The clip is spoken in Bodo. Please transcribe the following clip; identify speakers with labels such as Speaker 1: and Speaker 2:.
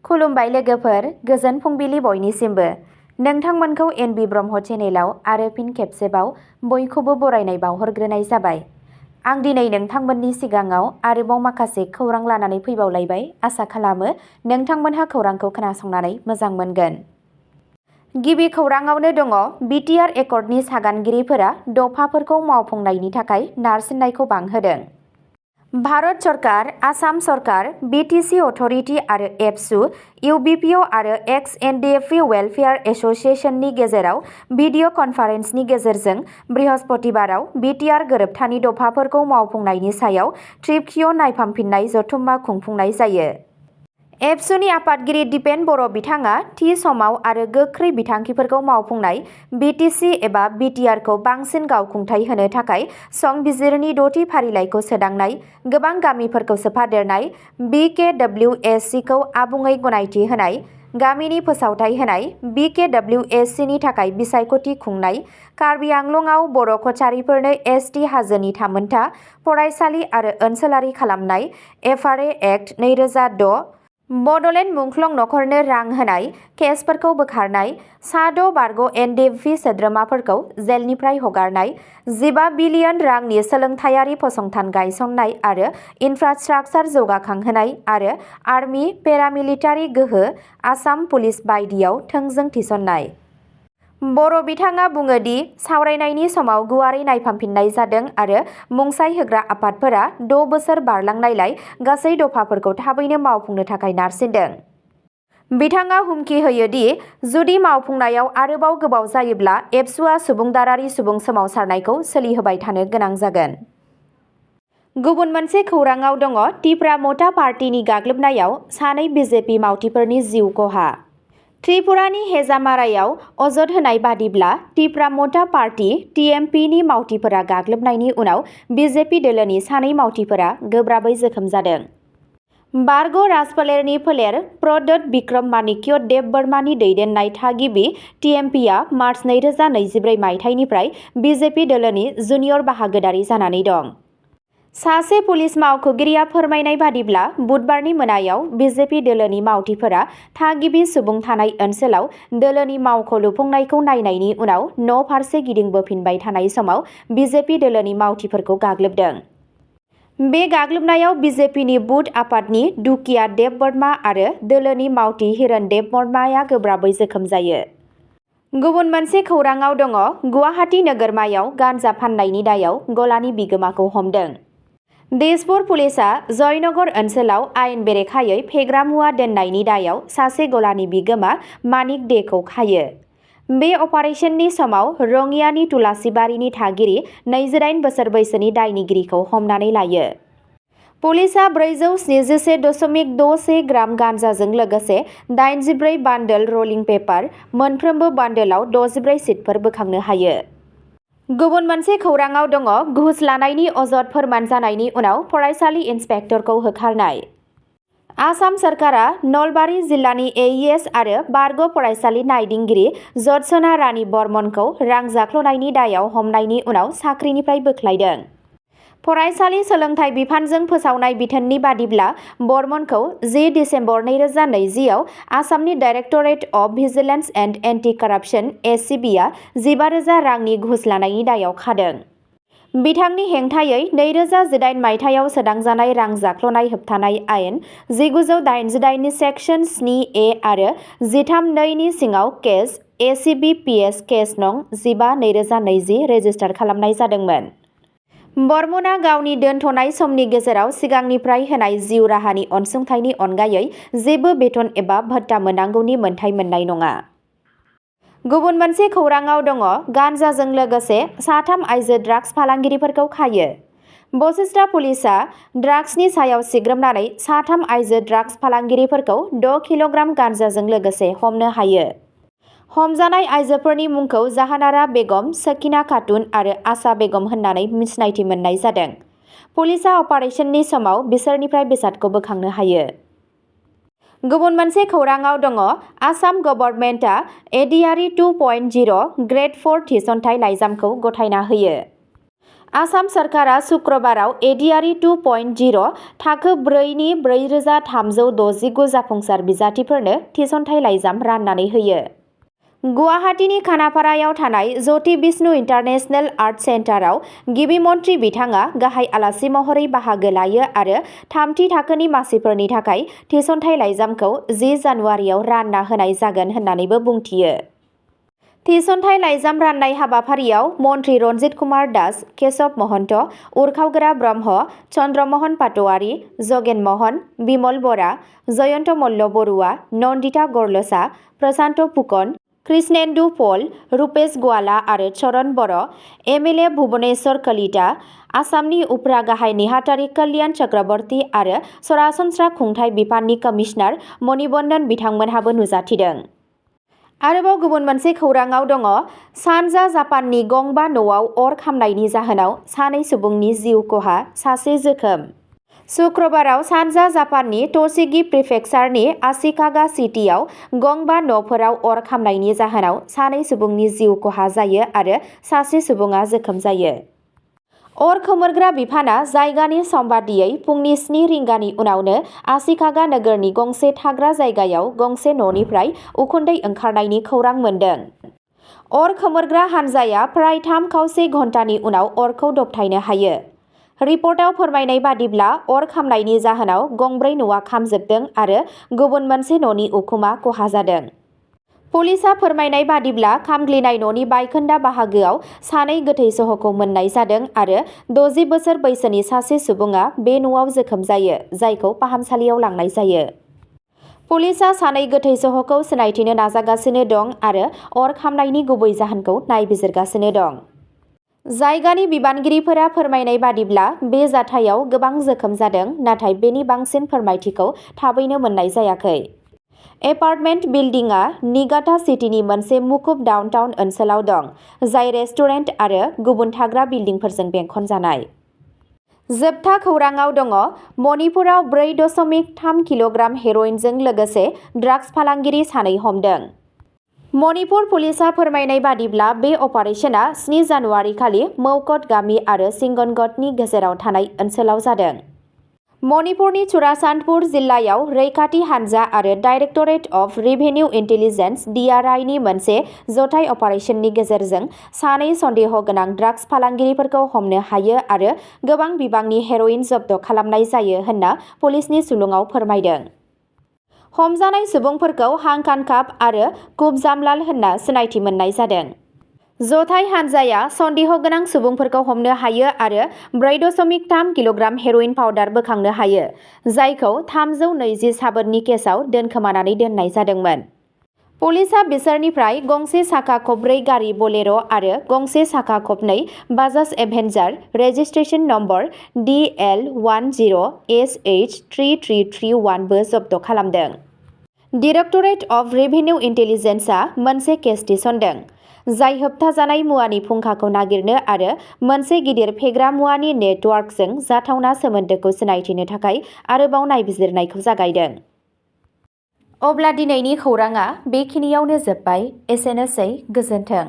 Speaker 1: खुलुमबाय लोगोफोर, गोजोन फुंबिलि बयनिसिमबो। नोंथांमोनखौ एनबि ब्रह्म चेनेलाव आरो फिन खेबसेबाव बयखौबो बरायनाय बावहरग्रोनाय जाबाय। आं दिनै नोंथांमोननि सिगाङाव आरोबाव माखासे खौरां लानानै फैबावलायबाय। आसा खालामो नोंथांमोनहा खौरांखौ खोनासंनानै मोजां मोनगोन। गिबि खौराङावनो दङ BTR एकर्डनि सागानगिरिफोरा दफाफोरखौ मावफुंनायनि थाखाय नारसिननायखौ बांहोदों। भारत सरकार, आसाम सरकार, BTC अथ'रिटि आरो एबसु, UBPO आरो XNDFI वेलफेयार एस'सिएशननि गेजेराव भिडिअ' कनफारेन्सनि गेजेरजों बृहस्पतिबाराव BTR गोरोबथानि दफाफोरखौ मावफुंनायनि सायाव ट्रिपखिय' नायफामफिननाय जथुम्मा खुंफुंनाय जायो। एबसुनि आफादगिरि दिपेन बर' बिथाङा थि समाव आरो गोख्रै बिथांखिफोरखौ मावफुंनाय BTC एबा BTRखौ बांसिन गावखुंथाय होनो थाखाय संबिजिरनि 6थि फारिलाइखौ सोदांनाय, गोबां गामिफोरखौ सोफादेरनाय, BKWSCखौ आबुङै गनायथि होनाय, गामिनि फोसावथाय होनाय, BKWSCनि थाखाय बिसायख'थि खुंनाय, कार्बि आंलंआव बर' कचारिफोरनो ST हाजोनि थामोनथा, फरायसालि आरो ओनसोलारि खालामनाय, FRA एक्ट 2006, बड'लेण्ड मुंख्लं नखरनो रां होनाय, केसफोरखौ बोखारनाय, सा 6 बारग' NDFI सोद्रोमाफोरखौ जेलनिफ्राय हगारनाय, 15 बिलियन रांनि सोलोंथायारि फसंथान गायसननाय आरो इनफ्रास्ट्राकचार जौगाखांहोनाय आरो आर्मि, पेरामिलिटारि गोहो, आसाम पुलिस बायदियाव थोंजों थिसननाय। बर' बिथाङा बुङो दि सावरायनायनि समाव गुवारै नायफामफिननाय जादों आरो मुंसाइ होग्रा आफादफोरा 6 बोसोर बारलांनायलाय गासै दफाफोरखौ थाबैनो मावफुंनो थाखाय नारसिनदों। बिथाङा हुमखि होयो दि जुदि मावफुंनायाव आरोबाव गोबाव जायोब्ला एबसुआ सुबुंदारारि सुबुं सोमावसारनायखौ सोलिहोबाय थानो गोनां जागोन। गुबुन मोनसे खौराङाव दङ तिपरा मथा पार्टीनि गाग्लोबनायाव 2 BJP मावथिफोरनि जिउ खहा। त्रिपुरानि हेजामारायाव अजद होनाय बादिब्ला तिपरा मथा पार्टी TMPनि मावथिफोरा गाग्लोबनायनि उनाव BJP दोलोनि 2 मावथिफोरा गोब्राबै जोखोम जादों। बारग' राजफोलेरनि फोलेर प्रदोत बिक्रम माणिक्य देबबर्मानि दैदेननाय थागिबि TMPआ मार्च 2024 मायथाइनिफ्राय BJP दोलोनि जुनियर बाहागोदारि जानानै दं। सासे पुलिस मावख'गिरिया फोरमायनाय बादिब्ला बुधबारनि मोनायाव BJP दोलोनि मावथिफोरा थागिबि सुबुं थानाय ओनसोलाव दोलोनि मावख' लुफुंनायखौ नायनायनि उनाव न' फारसे गिदिंबोफिनबाय थानाय समाव BJP दोलोनि मावथिफोरखौ गाग्लोबदों। बे गाग्लोबनायाव BJPनि बुथ आफादनि दुकिया देबबर्मा आरो दोलोनि मावथि हिरन देबबर्माया गोब्राबै जोखोम जायो। गुबुन मोनसे खौराङाव दङ गुवाहाटी नोगोरमायाव गान्जा फाननायनि दायाव गलानि बिगोमाखौ हमदों। दिसपुर पुलिसआ जयनगर ओनसोलाव आयेन बेरेखायै फेग्रा मुवा दोननायनि दायाव सासे गलानि बिगोमा मानिक देखौ खायो। बे अपारेशननि समाव रङियानि तुलासीबारिनि थागिरि 28 बोसोर बैसोनि दायनिगिरिखौ हमनानै लायो। पुलिसआ 471.61 ग्राम गान्जाजों लोगोसे 84 बान्डोल रलिं पेपार, मोनफ्रोमबो बान्डोलाव 64 सिटफोर बोखांनो हायो। गुबुन मोनसे खौराङाव दङ घुस लानायनि अजद फोरमान जानायनि उनाव फरायसालि इन्सपेक्टरखौ होखारनाय। आसाम सरकारा नलबारि जिल्लानि AES आरो बारग' फरायसालि नायदिंगिरि जत्सना रानी बर्मनखौ रां जाख्ल'नायनि दायाव हमनायनि उनाव साख्रिनिफ्राय बोख्लायदों। फरायसालि सोलोंथाइ बिफानजों फोसावनाय बिथोननि बादिब्ला बर्मनखौ 10 दिसेम्बर 2020 आव आसामनि directorate of vigilance and anti corruption (ACBआ 15,000 रांनि घुस लानायनि दायाव खादों। बिथांनि हेंथायै 2018 मायथाइयाव सोदांजानाय रां जाख्ल'नाय होबथानाय आयेन 1988 नि सेक्सन 7A आरो 13(2) नि सिङाव केस ACB PS केस नं 15/2020 रेजिस्टार खालामनाय जादोंमोन। बर्मनआ गावनि दोनथ'नाय समनि गेजेराव सिगांनिफ्राय होनाय जिउ राहानि अनसुंथाइनि अनगायै जेबो बेथन एबा भत्ता मोननांगौनि मोन्थाइ मोननाय नङा। गुबुन मोनसे खौराङाव दङ गान्जाजों लोगोसे 3 आइजो ड्राग्स फालांगिरिफोरखौ खायो। बशिष्टा पुलिसआ ड्राग्सनि सायाव सिग्रोमनानै 3 आइजो ड्राग्स फालांगिरिफोरखौ 6 किल'ग्राम गान्जाजों लोगोसे हमनो हायो। हमजानाय आइजोफोरनि मुंखौ जाहानारा बेगम, सकिना खातुन आरो आशा बेगम होननानै सिनायथि मोननाय जादों। पुलिसआ अपारेशननि समाव बिसोरनिफ्राय बेसादखौ बोखांनो हायो। गुबुन मोनसे खौराङाव दङ आसाम गभर्नमेन्टआ ADRE 2.0 ग्रेड 4 थिसनथाइ लाइजामखौ गथायना होयो। आसाम सरकारा सुक्रबाराव एडिआरइ 2.0 थाखो 4 नि 4369 जाफुंसार बिजाथिफोरनो थिसनथाइ लाइजाम राननानै होयो। गुवाहाटीनि खानापारायाव थानाय ज्योति बिष्णु इन्टारनेशनेल आर्ट सेन्टाराव गिबि मन्थ्रि बिथाङा गाहाय आलासि महरै बाहागो लायो आरो थामथि थाखोनि मासिफोरनि थाखाय थिसनथाइ लाइजामखौ 10 जानुवारियाव रानना होनाय जागोन होननानैबो बुंथियो। थिसनथाइ लाइजाम राननाय हाबाफारियाव मन्थ्रि रन्जित कुमार दास, केशव महन्त, उरखावगोरा ब्रह्म, चन्द्रमहन पाटवारी, जगेन महन, बिमल बरा, जयन्त मल्ल बरुवा, नन्दिता गरलसा, प्रशान्त फुकन, कृष्णेन्दु पल, रुपेश गवाला आरो चरण बर', एमएलए भुबनेश्वर कलिता, आसामनि उफ्रा गाहाय नेहाथारि कल्याण चक्रवर्ती आरो सरासनस्रा खुंथाय बिफाननि कमिशनार मणिबन्धन बिथांमोनहाबो नुजाथिदों। आरोबाव गुबुन मोनसे खौराङाव दङ, सानजा जापाननि गंबा न'आव अर खामनायनि जाहोनाव 2 सुबुंनि जिउ खहा, 1 जोखोम। सुक्रबाराव सानजा जापाननि टशिगी प्रिफेक्सारनि आशिकागा सिटीआव गंबा न'फोराव अर खामनायनि जाहोनाव 2 सुबुंनि जिउ खहा जायो आरो 1 सुबुङा जोखोम जायो। अर खोमोरग्रा बिफाना जायगानि सम बादियै फुंनि 7 रिंगानि उनावनो आशिकागा नोगोरनि गंसे थाग्रा जायगायाव गंसे न'निफ्राय उखुन्दै ओंखारनायनि खौरां मोन्दों। अर खोमोरग्रा हानजाया फ्राय 3 घन्टानि उनाव अरखौ दबथायनो हायो। रिपर्टआव फोरमायनाय बादिब्ला अर खामनायनि जाहोनाव गंब्रै न'आ खामजोबदों आरो गुबुन मोनसे न'नि उखुमा खहा जादों। पुलिसआ फोरमायनाय बादिब्ला खामग्लिनाय न'नि बायखोन्दा बाहागोआव 2 गोथै सह'खौ मोन्नाय जादों आरो 60 बोसोर बैसोनि 1 सुबुङा बे न'आव जोखोम जायो, जायखौ फाहामसालियाव लांनाय जायो। पुलिसआ 2 गोथै सह'खौ सिनायथिनो नाजागासिनो दं आरो अर खामनायनि गुबै जाहोनखौ नायबिजिरगासिनो दं। जायगानि बिबानगिरिफोरा फोरमायनाय बादिब्ला बे जाथायाव गोबां जोखोम जादों, नाथाय बेनि बांसिन फोरमायथिखौ थाबैनो मोन्नाय जायाखै। एपार्टमेन्ट बिल्डिंआ निगाटा सिटीनि मोनसे मुखुब डाउनटाउन ओनसोलाव दं, जाय रेस्टुरेन्ट आरो गुबुन थाग्रा बिल्डिंफोरजों बेंखनजानाय। जोबथा खौराङाव दङ, मणिपुराव 4.3 किल'ग्राम हेर'इनजों लोगोसे ड्राग्स फालांगिरि 2 हमदों। मणिपुर पुलिसआ फोरमायनाय बादिब्ला बे अपारेशना 7 जानुवारि खालि मौकट गामि आरो सिंगनगतनि गेजेराव थानाय ओनसोलाव जादों। मणिपुरनि चुराचान्दपुर जिल्लायाव रैखाथि हानजा आरो directorate of revenue intelligence (DRI) नि मोनसे जथाय अपारेशननि गेजेरजों 2 सन्देह गोनां ड्राग्स फालांगिरिफोरखौ हमनो हायो आरो गोबां बिबांनि हेर'इन जब्द खालामनाय जायो होनना पुलिसनि सुलुङाव फोरमायदों। हमजानाय सुबुंफोरखौ हांकानकाप आरो कुपजामलाल होनना सिनायथि मोननाय जादों। जथाय हानजाया सन्देह गोनां सुबुंफोरखौ हमनो हायो आरो 4.3 किल'ग्राम हेर'इन पाउडार बोखांनो हायो, जायखौ 320 साबोननि केसआव दोनखोमानानै दोननाय जादोंमोन। पुलिसआ बिसोरनिफ्राय गंसे साखा खबब्रै गारि बलेर' आरो गंसे साखा खबनै बाजाज एभेन्जार रेजिस्ट्रेशन नम्बर DL10SH3331 बो जब्द खालामदों। डाइरेक्टरेट अफ रेभिनिउ इन्टेलिजेन्सआ मोनसे केस थिसनदों, जाय होबथाजानाय मुवानि फुंखाखौ नागिरनो आरो मोनसे गिदिर फेग्रा मुवानि नेटवार्कजों जाथावना सोमोन्दोखौ सिनायथिनो थाखाय आरोबाव नायबिजिरनायखौ जागायदों। अब्ला दिनैनि खौराङा बेखिनियावनो जोबबाय। एसेनोसै, गोजोन्थों।